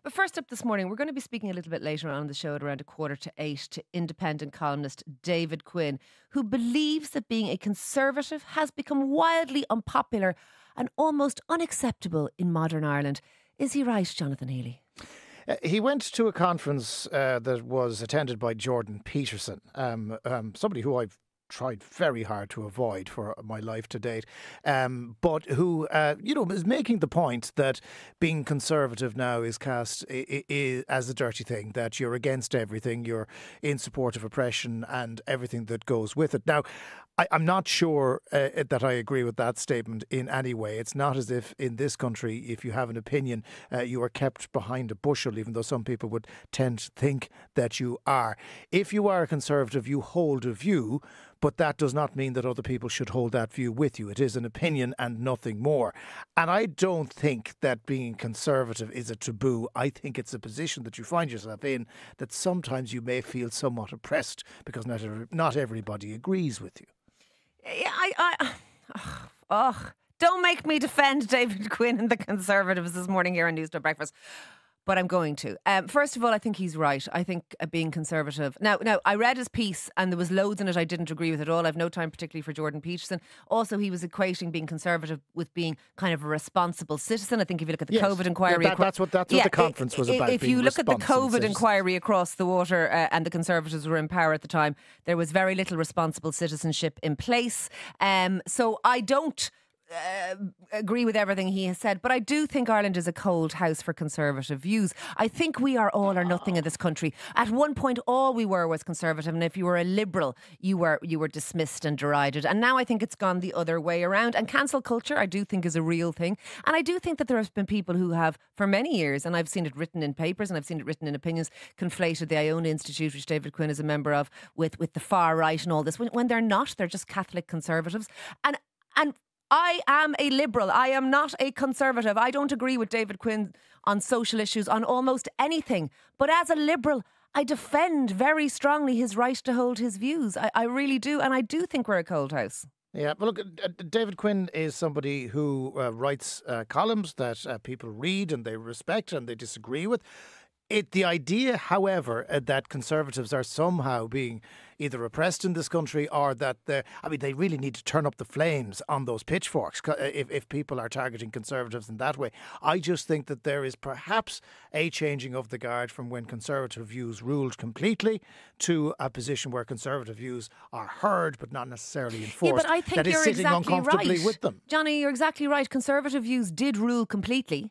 But first up this morning, we're going to be speaking a little bit later on in the show at around 7:45 to independent columnist David Quinn, who believes that being a Conservative has become wildly unpopular and almost unacceptable in modern Ireland. Is he right, Jonathan Healy? He went to a conference that was attended by Jordan Peterson, somebody who I've tried very hard to avoid for my life to date, but who, is making the point that being Conservative now is cast as a dirty thing, that you're against everything, you're in support of oppression and everything that goes with it. Now, I'm not sure that I agree with that statement in any way. It's not as if in this country, if you have an opinion, you are kept behind a bushel, even though some people would tend to think that you are. If you are a Conservative, you hold a view, but that does not mean that other people should hold that view with you. It is an opinion and nothing more. And I don't think that being Conservative is a taboo. I think it's a position that you find yourself in that sometimes you may feel somewhat oppressed because not everybody agrees with you. Don't make me defend David Quinn and the Conservatives this morning here on Newstalk Breakfast. But I'm going to. First of all, I think he's right. I think being Conservative... Now, I read his piece and there was loads in it I didn't agree with at all. I've no time particularly for Jordan Peterson. Also, he was equating being Conservative with being kind of a responsible citizen. I think if you look at the COVID inquiry... That's what the conference was about. If you look at the COVID inquiry across the water and the Conservatives were in power at the time, there was very little responsible citizenship in place. So I don't... agree with everything he has said, but I do think Ireland is a cold house for Conservative views. I think we are all or nothing in this country. At one point, all we were was Conservative, and if you were a Liberal, you were dismissed and derided. And now I think it's gone the other way around. And cancel culture, I do think, is a real thing. And I do think that there have been people who have, for many years, and I've seen it written in papers and I've seen it written in opinions, conflated the Iona Institute, which David Quinn is a member of, with the far right and all this. When they're not, they're just Catholic Conservatives. And I am a Liberal. I am not a Conservative. I don't agree with David Quinn on social issues, on almost anything. But as a Liberal, I defend very strongly his right to hold his views. I really do. And I do think we're a cold house. Yeah, well, look, David Quinn is somebody who writes columns that people read and they respect and they disagree with. The idea, however, that Conservatives are somehow being either oppressed in this country or that they really need to turn up the flames on those pitchforks if people are targeting Conservatives in that way. I just think that there is perhaps a changing of the guard from when Conservative views ruled completely to a position where Conservative views are heard but not necessarily enforced. Yeah, but I think that is you're sitting exactly uncomfortably right. with them. Johnny, you're exactly right. Conservative views did rule completely.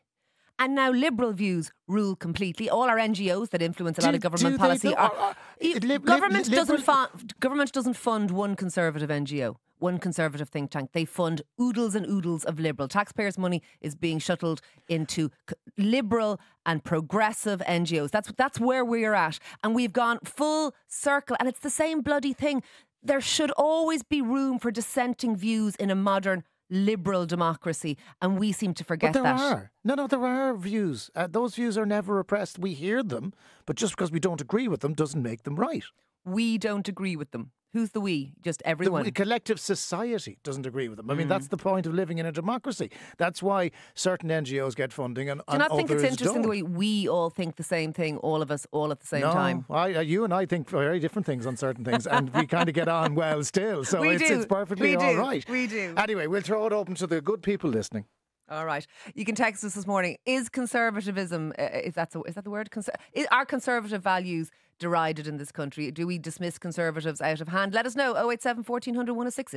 And now Liberal views rule completely. All our NGOs that influence a lot of government policy government doesn't fund one Conservative NGO, one Conservative think tank. They fund oodles and oodles of Liberal. Taxpayers' money is being shuttled into Liberal and progressive NGOs. That's where we're at. And we've gone full circle. And it's the same bloody thing. There should always be room for dissenting views in a modern Liberal democracy, and we seem to forget that. There are views. Those views are never oppressed. We hear them, but just because we don't agree with them doesn't make them right. We don't agree with them. Who's the we? Just everyone. The collective society doesn't agree with them. I mean, that's the point of living in a democracy. That's why certain NGOs get funding and others don't. Do you not think it's interesting the way we all think the same thing, all of us, all at the same time? You and I think very different things on certain things, and we kind of get on well still. So it's perfectly all right. We do. Anyway, we'll throw it open to the good people listening. All right. You can text us this morning. Is conservatism, is that the word? Are conservative values derided in this country? Do we dismiss Conservatives out of hand? Let us know. 087 1400 106.